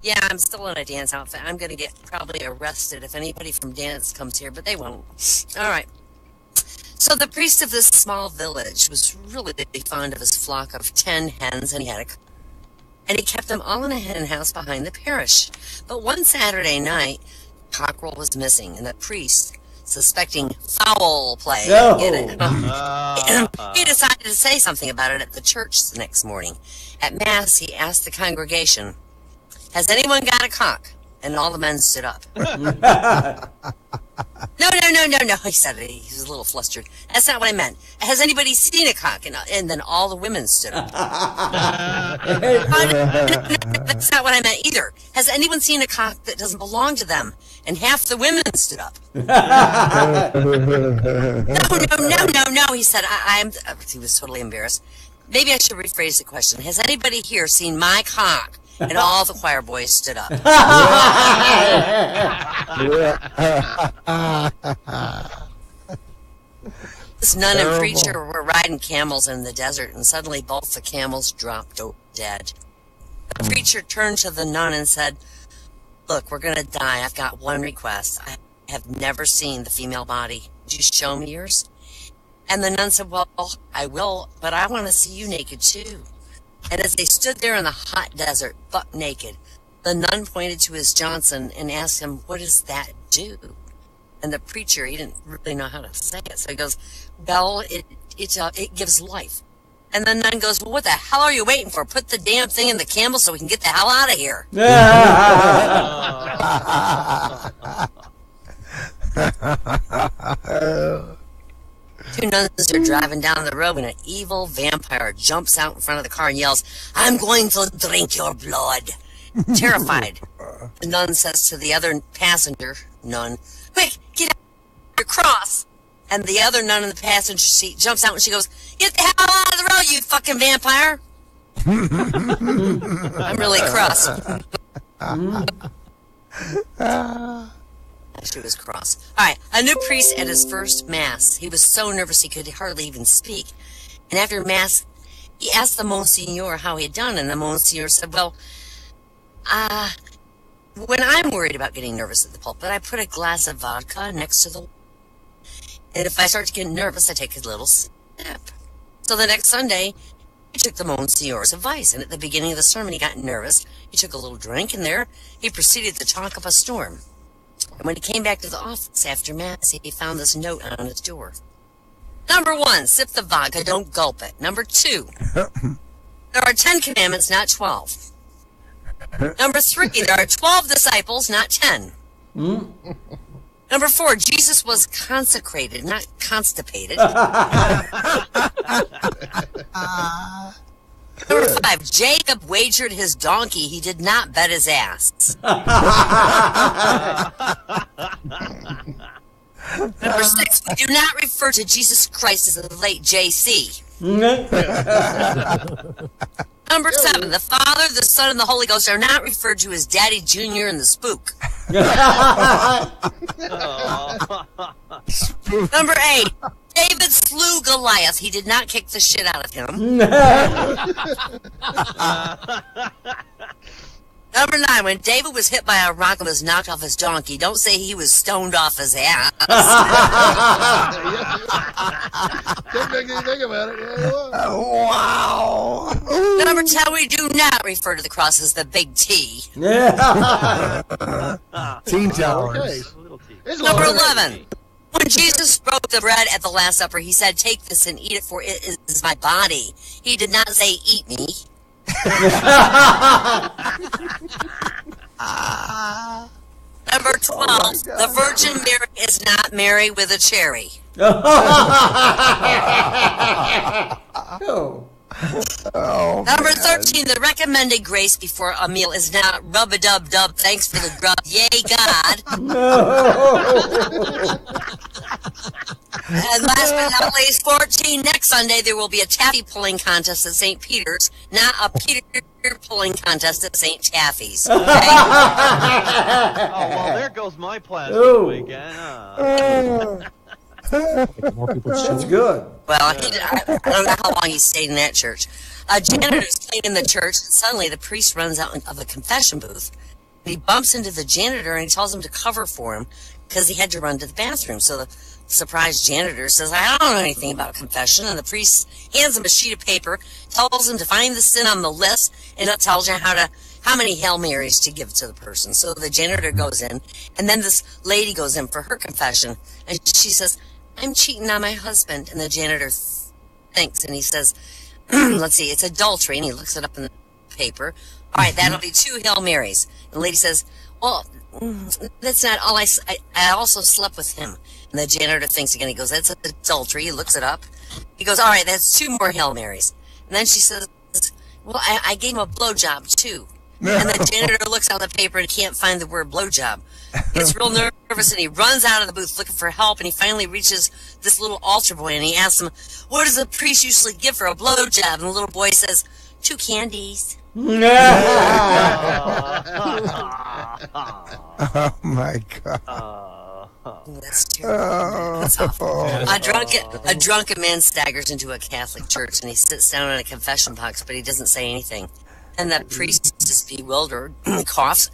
Yeah, I'm still in a dance outfit. I'm going to get probably arrested if anybody from dance comes here, but they won't. All right. So the priest of this small village was really fond of his flock of 10 hens, and he kept them all in a hen house behind the parish. But one Saturday night, cockerel was missing, and the priest, suspecting foul play, he decided to say something about it at the church the next morning. At Mass, he asked the congregation, "Has anyone got a cock?" And all the men stood up. No, he said. He was a little flustered. That's not what I meant. Has anybody seen a cock? And then all the women stood up. No, that's not what I meant either. Has anyone seen a cock that doesn't belong to them? And half the women stood up. No, he said. He was totally embarrassed. Maybe I should rephrase the question. Has anybody here seen my cock? And all the choir boys stood up. This nun and preacher were riding camels in the desert, and suddenly both the camels dropped dead. The preacher turned to the nun and said, "Look, we're going to die. I've got one request. I have never seen the female body. Would you show me yours?" And the nun said, "Well, I will, but I want to see you naked too." And as they stood there in the hot desert, buck naked, the nun pointed to his Johnson and asked him, "What does that do?" And the preacher, he didn't really know how to say it, so he goes, "Well, it gives life." And the nun goes, "Well, what the hell are you waiting for? Put the damn thing in the camel so we can get the hell out of here." Two nuns are driving down the road when an evil vampire jumps out in front of the car and yells, "I'm going to drink your blood." Terrified, the nun says to the other passenger nun, "Quick, get out of your cross." And the other nun in the passenger seat jumps out and she goes, "Get the hell out of the road, you fucking vampire." I'm really cross. She was cross. All right, a new priest at his first Mass. He was so nervous he could hardly even speak. And after Mass, he asked the Monsignor how he had done, and the Monsignor said, "Well, when I'm worried about getting nervous at the pulpit, I put a glass of vodka next to the... And if I start to get nervous, I take a little sip." So the next Sunday, he took the Monsignor's advice, and at the beginning of the sermon, he got nervous. He took a little drink, and there he proceeded to talk up a storm. And when he came back to the office after Mass, he found this note on his door. Number 1, sip the vodka, don't gulp it. Number 2, there are 10 commandments, not 12. Number 3, there are 12 disciples, not 10. Number 4, Jesus was consecrated, not constipated. Number 5, Jacob wagered his donkey. He did not bet his ass. Number 6, we do not refer to Jesus Christ as the late JC. Number 7, the Father, the Son, and the Holy Ghost are not referred to as Daddy Jr. and the Spook. Number 8, David slew Goliath. He did not kick the shit out of him. Number 9, when David was hit by a rock and was knocked off his donkey, don't say he was stoned off his ass. Didn't make me think about it. Yeah, Wow. Number 10, we do not refer to the cross as the big T. Teen okay. Towers. Number 11, when Jesus broke the bread at the Last Supper, he said, "Take this and eat it, for it is my body." He did not say, "Eat me." Number 12, the Virgin Mary is not Mary with a cherry. Number 13, the recommended grace before a meal is not rub-a-dub-dub, thanks for the grub, yay God. And last but not least, 14, next Sunday there will be a taffy pulling contest at St. Peter's, not a Peter pulling contest at St. Taffy's. Okay? Oh, well, there goes my plastic weekend. That's good. Well, I don't know how long he stayed in that church. A janitor's cleaning the church, and suddenly the priest runs out of the confession booth he bumps into the janitor and he tells him to cover for him because he had to run to the bathroom. So the surprised janitor says, I don't know anything about confession. And the priest hands him a sheet of paper, tells him to find the sin on the list, and it tells you how many Hail Marys to give to the person. So the janitor goes in, and then this lady goes in for her confession, and she says, I'm cheating on my husband. And the janitor thinks, and he says, let's see, it's adultery, and he looks it up in the paper. All right, that'll be 2 Hail Marys. And the lady says, well, that's not all. I also slept with him. And the janitor thinks again. He goes, that's adultery. He looks it up. He goes, all right, that's 2 more Hail Marys. And then she says, well, I gave him a blowjob too. And the janitor looks on the paper and can't find the word blowjob. Gets real nervous and he runs out of the booth looking for help. And he finally reaches this little altar boy and he asks him, what does the priest usually give for a blowjob? And the little boy says, 2 candies. Oh my God. That's terrible. That's awful. A drunken man staggers into a Catholic church and he sits down on a confession box, but he doesn't say anything. And the priest is bewildered, coughs,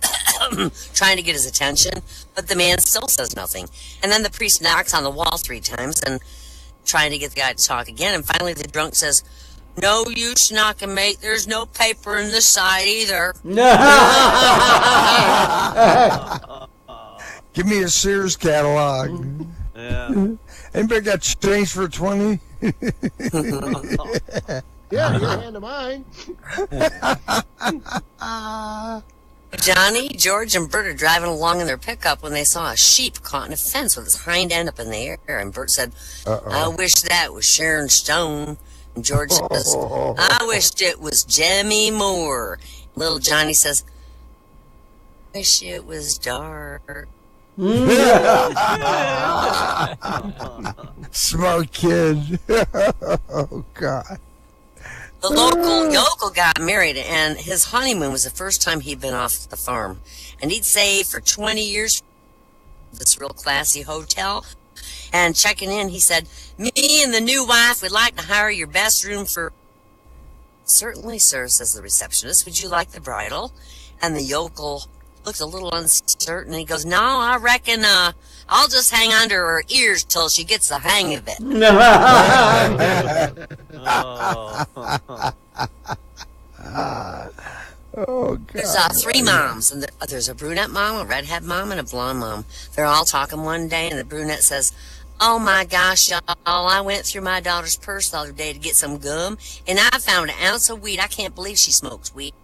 trying to get his attention, but the man still says nothing. And then the priest knocks on the wall 3 times and trying to get the guy to talk again. And finally the drunk says, no use knocking, mate. There's no paper in the side either. Give me a Sears catalog. Yeah. Anybody got change for 20? Yeah, your hand to mine. Johnny, George, and Bert are driving along in their pickup when they saw a sheep caught in a fence with its hind end up in the air. And Bert said, I wish that was Sharon Stone. And George says, I wished it was Jemmy Moore. Little Johnny says, wish it was dark. Smart kid. Oh, God. The local yokel got married, and his honeymoon was the first time he'd been off the farm. And he'd saved for 20 years for this real classy hotel. And checking in, he said, me and the new wife would like to hire your best room for... Certainly, sir, says the receptionist. Would you like the bridal? And the yokel looked a little uncertain. He goes, no, I reckon I'll just hang on to her ears till she gets the hang of it. Oh, God. There's 3 moms, and there's a brunette mom, a redhead mom, and a blonde mom. They're all talking one day, and the brunette says, oh my gosh, y'all, I went through my daughter's purse the other day to get some gum, and I found an ounce of weed. I can't believe she smokes weed.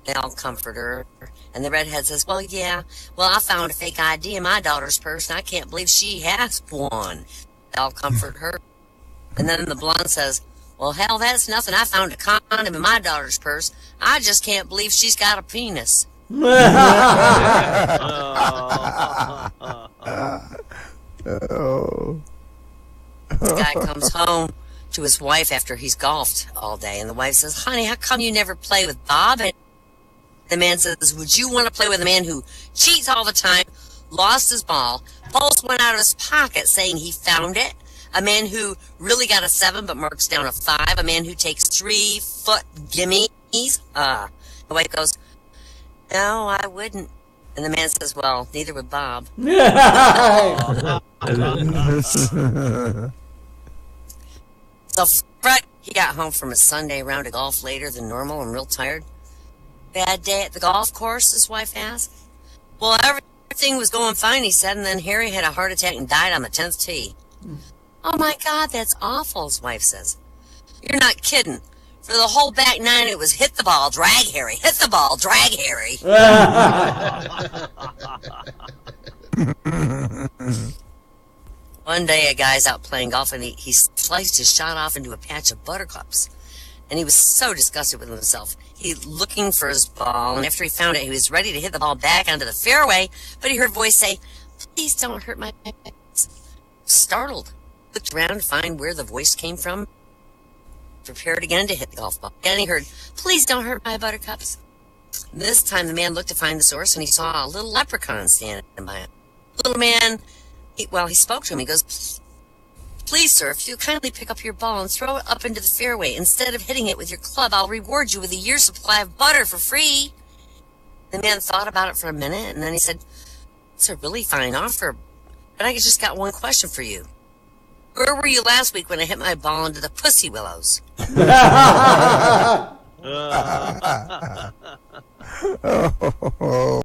They all comfort her, and the redhead says, well, yeah, well, I found a fake ID in my daughter's purse, and I can't believe she has one. They all comfort her. And then the blonde says, well, hell, that's nothing. I found a condom in my daughter's purse. I just can't believe she's got a penis. Oh. This guy comes home to his wife after he's golfed all day, and the wife says, honey, how come you never play with Bob? And the man says, would you want to play with a man who cheats all the time, lost his ball, pulls one out of his pocket saying he found it, a man who really got a 7 but marks down a 5, a man who takes 3-foot gimmies? The wife goes, no, I wouldn't. And the man says, well, neither would Bob. So Fred, he got home from his Sunday round of golf later than normal and real tired. Bad day at the golf course, his wife asked. Well, everything was going fine, he said, and then Harry had a heart attack and died on the 10th tee. Oh my God, that's awful, his wife says. You're not kidding. For the whole back 9, it was hit the ball, drag Harry, hit the ball, drag Harry. One day, a guy's out playing golf, and he sliced his shot off into a patch of buttercups. And he was so disgusted with himself. He looking for his ball, and after he found it, he was ready to hit the ball back onto the fairway, but he heard a voice say, please don't hurt my pecs. Startled, looked around to find where the voice came from, prepared again to hit the golf ball. And he heard, please don't hurt my buttercups. This time the man looked to find the source, and he saw a little leprechaun standing by him. The little man, he spoke to him. He goes, please, sir, if you'll kindly pick up your ball and throw it up into the fairway, instead of hitting it with your club, I'll reward you with a year's supply of butter for free. The man thought about it for a minute, and then he said, "It's a really fine offer, but I just got one question for you. Where were you last week when I hit my ball into the pussy willows?" Oh.